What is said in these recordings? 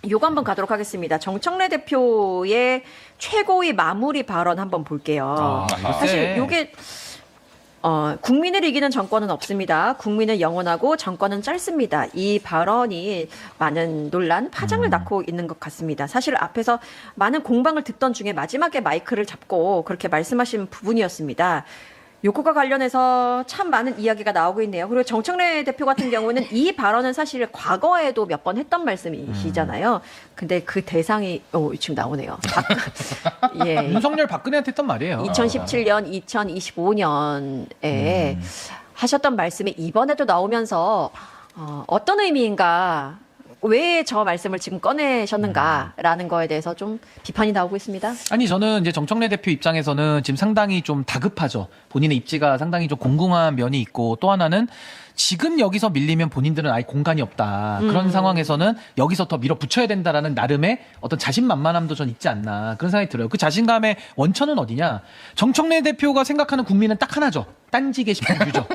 요거 한번 가도록 하겠습니다. 정청래 대표의 최고의 마무리 발언 한번 볼게요. 사실 요게 국민을 이기는 정권은 없습니다. 국민은 영원하고 정권은 짧습니다. 이 발언이 많은 논란, 파장을 낳고 있는 것 같습니다. 사실 앞에서 많은 공방을 듣던 중에 마지막에 마이크를 잡고 그렇게 말씀하신 부분이었습니다. 요거가 관련해서 참 많은 이야기가 나오고 있네요. 그리고 정청래 대표 같은 경우는 이 발언은 사실 과거에도 몇 번 했던 말씀이시잖아요. 근데 그 대상이 지금 나오네요. 예. 윤석열 박근혜한테 했던 말이에요. 2017년, 2025년에 하셨던 말씀이 이번에도 나오면서 어떤 의미인가, 왜 저 말씀을 지금 꺼내셨는가라는 거에 대해서 좀 비판이 나오고 있습니다. 아니 저는 이제 정청래 대표 입장에서는 지금 상당히 좀 다급하죠. 본인의 입지가 상당히 좀 공공한 면이 있고, 또 하나는 지금 여기서 밀리면 본인들은 아예 공간이 없다. 그런 상황에서는 여기서 더 밀어붙여야 된다라는 나름의 어떤 자신만만함도 전 있지 않나, 그런 생각이 들어요. 그 자신감의 원천은 어디냐? 정청래 대표가 생각하는 국민은 딱 하나죠. 딴지 게시판 유저.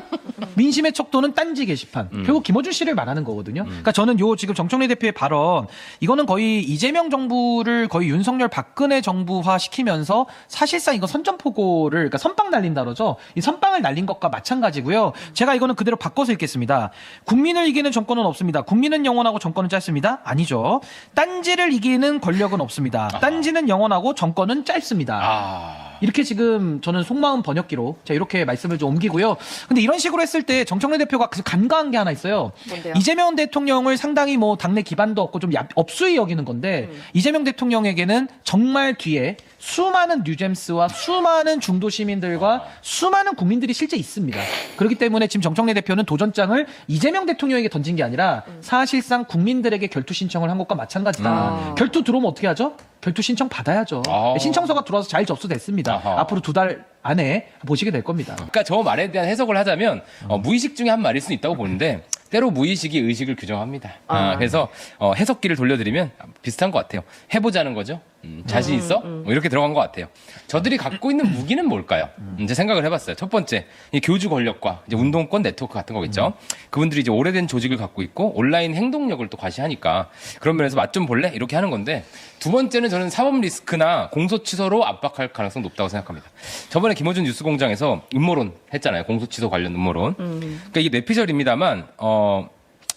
민심의 척도는 딴지 게시판. 결국 김어준 씨를 말하는 거거든요. 그러니까 저는 요 지금 정청래 대표의 발언, 이거는 거의 이재명 정부를 거의 윤석열 박근혜 정부화 시키면서 사실상 이거 선전포고를, 그러니까 선빵 날린다 그러죠. 이 선빵을 날린 것과 마찬가지고요. 제가 이거는 그대로 바꿔서 읽겠습니다. 국민을 이기는 정권은 없습니다. 국민은 영원하고 정권은 짧습니다. 아니죠. 딴지를 이기는 권력은 없습니다. 딴지는 영원하고 정권은 짧습니다. 이렇게 지금 저는 속마음 번역기로 제가 이렇게 말씀을 좀 옮기고요. 근데 이런 식으로 했을 때 정청래 대표가 간과한 게 하나 있어요. 뭔데요? 이재명 대통령을 상당히 뭐 당내 기반도 없고 좀 업수히 여기는 건데, 이재명 대통령에게는 정말 뒤에 수많은 뉴잼스와 수많은 중도 시민들과 수많은 국민들이 실제 있습니다. 그렇기 때문에 지금 정청래 대표는 도전장을 이재명 대통령에게 던진 게 아니라 사실상 국민들에게 결투 신청을 한 것과 마찬가지다. 결투 들어오면 어떻게 하죠? 결투 신청 받아야죠. 신청서가 들어와서 잘 접수됐습니다. 앞으로 2달 안에 보시게 될 겁니다. 그러니까 저 말에 대한 해석을 하자면 무의식 중에 한 말일 수 있다고 보는데, 때로 무의식이 의식을 규정합니다. 그래서 해석기를 돌려드리면 비슷한 것 같아요. 해보자는 거죠. 자신 있어? 뭐 이렇게 들어간 것 같아요. 저들이 갖고 있는 무기는 뭘까요? 이제 생각을 해봤어요. 첫 번째, 이 교주 권력과 이제 운동권 네트워크 같은 거겠죠. 그분들이 이제 오래된 조직을 갖고 있고 온라인 행동력을 또 과시하니까 그런 면에서 맛 좀 볼래? 이렇게 하는 건데, 두 번째는 저는 사법 리스크나 공소 취소로 압박할 가능성이 높다고 생각합니다. 저번에 김어준 뉴스공장에서 음모론 했잖아요. 공소 취소 관련 음모론. 그러니까 이게 뇌피셜입니다만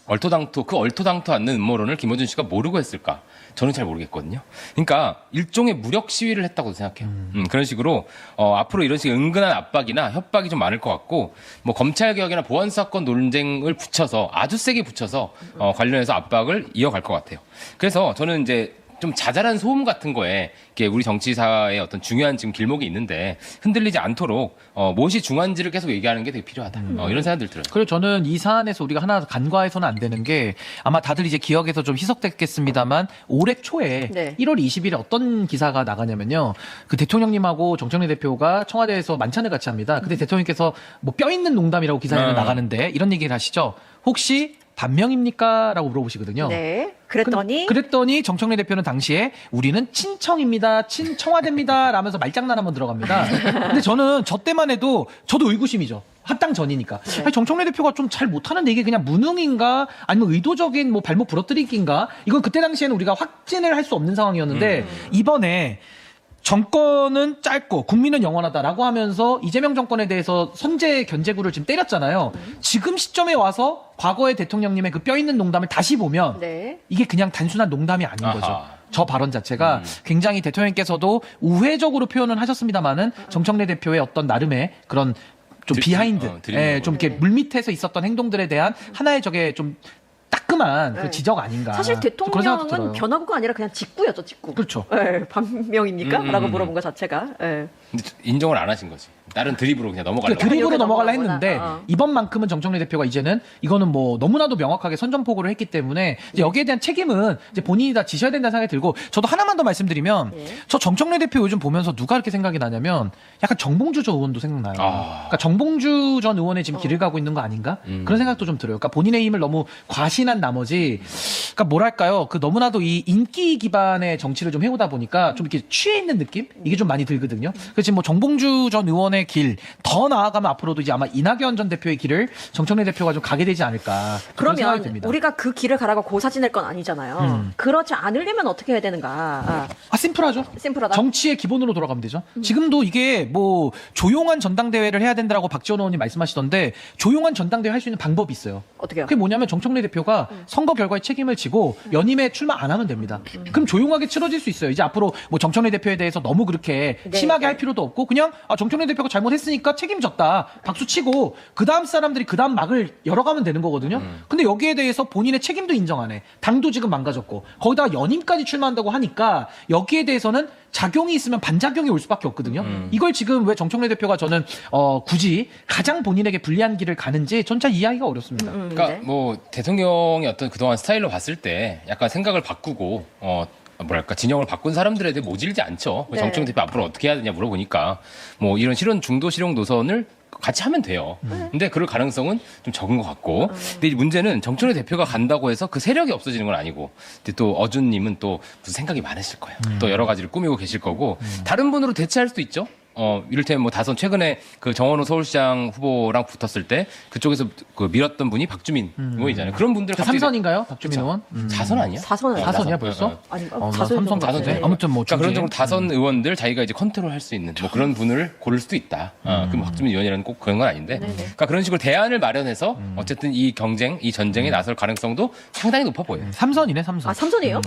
얼토당토 않는 음모론을 김어준 씨가 모르고 했을까? 저는 잘 모르겠거든요. 그러니까 일종의 무력 시위를 했다고 생각해요. 그런 식으로 앞으로 이런 식의 은근한 압박이나 협박이 좀 많을 것 같고, 뭐 검찰개혁이나 보안사건 논쟁을 붙여서 아주 세게 붙여서 관련해서 압박을 이어갈 것 같아요. 그래서 저는 이제 좀 자잘한 소음 같은 거에 이렇게 우리 정치사의 어떤 중요한 지금 길목이 있는데 흔들리지 않도록 무엇이 중요한지를 계속 얘기하는 게 되게 필요하다. 이런 생각들 들어요. 그리고 저는 이 사안에서 우리가 하나 간과해서는 안 되는 게, 아마 다들 이제 기억에서 좀 희석됐겠습니다만 올해 초에 1월 20일에 어떤 기사가 나가냐면요. 그 대통령님하고 정청래 대표가 청와대에서 만찬을 같이 합니다. 근데 대통령께서 뭐 뼈 있는 농담이라고 기사에 나가는데 이런 얘기를 하시죠. 혹시 반명입니까? 라고 물어보시거든요. 네. 그랬더니 정청래 대표는 당시에 우리는 친청입니다. 친청와대입니다. 라면서 말장난 한번 들어갑니다. 근데 저는 저 때만 해도 저도 의구심이죠. 합당 전이니까. 아니, 정청래 대표가 좀 잘 못하는데 이게 그냥 무능인가? 아니면 의도적인 뭐 발목 부러뜨리기인가? 이건 그때 당시에는 우리가 확진을 할 수 없는 상황이었는데, 이번에 정권은 짧고 국민은 영원하다라고 하면서 이재명 정권에 대해서 선제 견제구를 지금 때렸잖아요. 지금 시점에 와서 과거의 대통령님의 그 뼈 있는 농담을 다시 보면 이게 그냥 단순한 농담이 아닌 거죠. 저 발언 자체가 굉장히 대통령께서도 우회적으로 표현을 하셨습니다만은 정청래 대표의 어떤 나름의 그런 좀 비하인드, 좀 이렇게 물밑에서 있었던 행동들에 대한 하나의 저게 좀 따끔한 그 지적 아닌가. 사실 대통령은 변화구가 아니라 그냥 직구였죠, 직구. 그렇죠. 반명입니까? 라고 물어본 것 자체가. 근데 인정을 안 하신 거지. 다른 드립으로 그냥 넘어가려고. 드립으로 넘어가려 했는데 이번만큼은 정청래 대표가 이제는 이거는 뭐 너무나도 명확하게 선전포고를 했기 때문에 이제 여기에 대한 책임은 이제 본인이 다 지셔야 된다는 생각이 들고, 저도 하나만 더 말씀드리면 저 정청래 대표 요즘 보면서 누가 이렇게 생각이 나냐면 약간 정봉주 전 의원도 생각나요. 그러니까 정봉주 전 의원의 지금 길을 가고 있는 거 아닌가? 그런 생각도 좀 들어요. 그러니까 본인의 힘을 너무 과신한 나머지, 그러니까 뭐랄까요, 그 너무나도 이 인기 기반의 정치를 좀 해오다 보니까 좀 이렇게 취해 있는 느낌? 이게 좀 많이 들거든요. 그래서 지금 뭐 정봉주 전 의원의 대통령의 길, 더 나아가면 앞으로도 이제 아마 이낙연 전 대표의 길을 정청래 대표가 좀 가게 되지 않을까. 그런 생각이 그러면 듭니다. 우리가 그 길을 가라고 고사지 낼 건 아니잖아요. 그렇지 않으려면 어떻게 해야 되는가? 심플하죠. 심플하다. 정치의 기본으로 돌아가면 되죠. 지금도 이게 뭐 조용한 전당대회를 해야 된다라고 박지원 의원님 말씀하시던데 조용한 전당대회 할 수 있는 방법이 있어요. 어떻게요? 그게 뭐냐면 정청래 대표가 선거 결과에 책임을 지고 연임에 출마 안 하면 됩니다. 그럼 조용하게 치러질 수 있어요. 이제 앞으로 뭐 정청래 대표에 대해서 너무 그렇게 네, 심하게 네. 할 필요도 없고 그냥 정청래 대표가 잘못했으니까 책임졌다. 박수 치고 그 다음 사람들이 그 다음 막을 열어가면 되는 거거든요. 근데 여기에 대해서 본인의 책임도 인정 안 해. 당도 지금 망가졌고 거기다가 연임까지 출마한다고 하니까 여기에 대해서는 작용이 있으면 반작용이 올 수밖에 없거든요. 이걸 지금 왜 정청래 대표가 저는 굳이 가장 본인에게 불리한 길을 가는지 전 잘 이해하기가 어렵습니다. 그러니까 네. 뭐 대통령의 어떤 그동안 스타일로 봤을 때 약간 생각을 바꾸고 뭐랄까 진영을 바꾼 사람들에 대해 모질지 않죠. 네. 정청래 대표 앞으로 어떻게 해야 되냐 물어보니까 뭐 이런 실현 중도 실용 노선을 같이 하면 돼요. 근데 그럴 가능성은 좀 적은 것 같고. 근데 이 문제는 정청래 대표가 간다고 해서 그 세력이 없어지는 건 아니고. 근데 또 어준님은 또 무슨 생각이 많으실 거예요. 또 여러 가지를 꾸미고 계실 거고. 다른 분으로 대체할 수도 있죠. 이를테면 뭐 다선 최근에 그 정원호 서울시장 후보랑 붙었을 때 그쪽에서 그 밀었던 분이 박주민 의원이잖아요. 그런 분들 그 삼선인가요, 박주민 의원? 자선 아니야? 사선은 사선이야 나선. 벌써? 아니, 나 사선인 삼선 것 같은데. 같은데. 아무튼 뭐 그러니까 그런 중진. 쪽으로 다선 의원들 자기가 이제 컨트롤할 수 있는 뭐 그런 분을 고를 수도 있다. 그럼 박주민 의원이라는 꼭 그런 건 아닌데. 그러니까 그런 식으로 대안을 마련해서 어쨌든 이 경쟁, 이 전쟁에 나설 가능성도 상당히 높아 보여요. 삼선이네, 삼선. 아, 삼선이에요?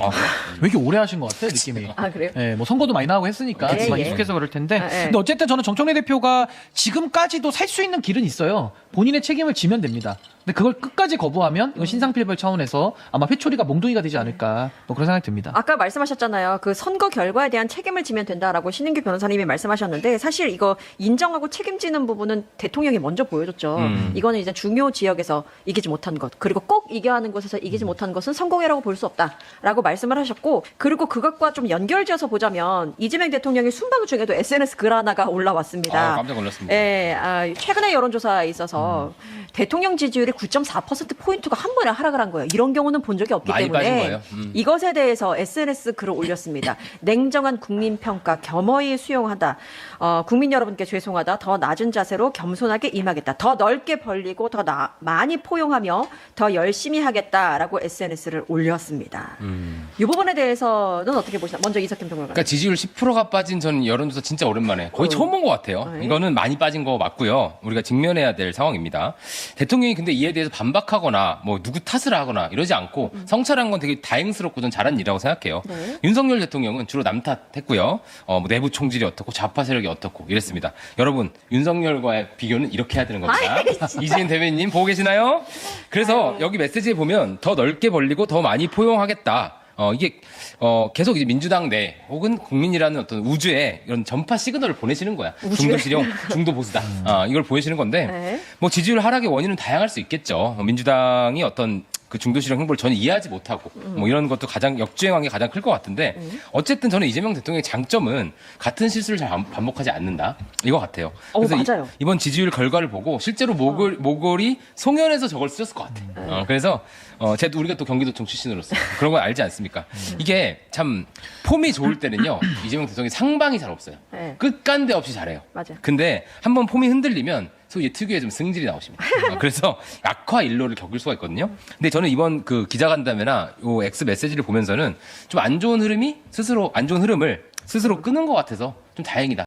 왜 이렇게 오래 하신 것 같아요, 느낌이. 아, 그래요? 예, 뭐 선거도 많이 나오고 했으니까 예, 많이 예. 익숙해서 그럴 텐데. 예. 근데 어쨌든 저는 정청래 대표가 지금까지도 살 수 있는 길은 있어요. 본인의 책임을 지면 됩니다. 근데 그걸 끝까지 거부하면 이건 신상필벌 차원에서 아마 회초리가 몽둥이가 되지 않을까 뭐 그런 생각이 듭니다. 아까 말씀하셨잖아요. 그 선거 결과에 대한 책임을 지면 된다라고 신인규 변호사님이 말씀하셨는데 사실 이거 인정하고 책임지는 부분은 대통령이 먼저 보여줬죠. 이거는 이제 중요 지역에서 이기지 못한 것 그리고 꼭 이겨야 하는 곳에서 이기지 못한 것은 성공이라고 볼 수 없다라고 말씀을 하셨고 그리고 그것과 좀 연결지어서 보자면 이재명 대통령의 순방 중에도 SNS 글 하나가 올라왔습니다. 깜짝 놀랐습니다. 예, 최근에 여론조사에 있어서 대통령 지지율이 9.4%포인트가 한 번에 하락을 한 거예요. 이런 경우는 본 적이 없기 많이 빠진 때문에 거예요. 이것에 대해서 SNS 글을 올렸습니다. 냉정한 국민평가 겸허히 수용하다. 국민 여러분께 죄송하다. 더 낮은 자세로 겸손하게 임하겠다. 더 넓게 벌리고 더 많이 포용하며 더 열심히 하겠다라고 SNS를 올렸습니다. 이 부분에 대해서는 어떻게 보시나요? 먼저 이석현 평론가. 그러니까 지지율 10%가 빠진 전 여론조사 진짜 오랜만에 거의 처음 본 것 같아요. 네. 이거는 많이 빠진 거 맞고요. 우리가 직면해야 될 상황입니다. 대통령이 근데 이에 대해서 반박하거나 뭐 누구 탓을 하거나 이러지 않고 성찰한 건 되게 다행스럽고 전 잘한 일이라고 생각해요. 네. 윤석열 대통령은 주로 남 탓했고요. 뭐 내부 총질이 어떻고 좌파 세력이 어떻고 이랬습니다. 여러분 윤석열과의 비교는 이렇게 해야 되는 겁니다. 이재인 대변인님 보고 계시나요? 그래서 여기 메시지에 보면 더 넓게 벌리고 더 많이 포용하겠다. 이게 계속 이제 민주당 내 혹은 국민이라는 어떤 우주에 이런 전파 시그널을 보내시는 거야. 중도 실용, 중도 보수다. 이걸 보내시는 건데 네. 뭐 지지율 하락의 원인은 다양할 수 있겠죠. 민주당이 어떤 그 중도 실용 행보를 전혀 이해하지 못하고 뭐 이런 것도 가장 역주행한 게 가장 클 것 같은데 어쨌든 저는 이재명 대통령의 장점은 같은 실수를 잘 반복하지 않는다 이거 같아요. 그래서 맞아요. 이번 지지율 결과를 보고 실제로 모골이 송현에서 저걸 쓰셨을 것 같아. 그래서 우리가 또 경기도청 출신으로서 그런 걸 알지 않습니까? 이게 참 폼이 좋을 때는요 이재명 대통령이 상방이 잘 없어요. 네. 끝간데 없이 잘해요. 맞아요. 근데 한번 폼이 흔들리면 소위 특유의 좀 승질이 나오십니다. 그래서 악화 일로를 겪을 수가 있거든요. 근데 저는 이번 그 기자간담회나 요 X 메시지를 보면서는 좀 안 좋은 흐름을 스스로 끄는 것 같아서 좀 다행이다.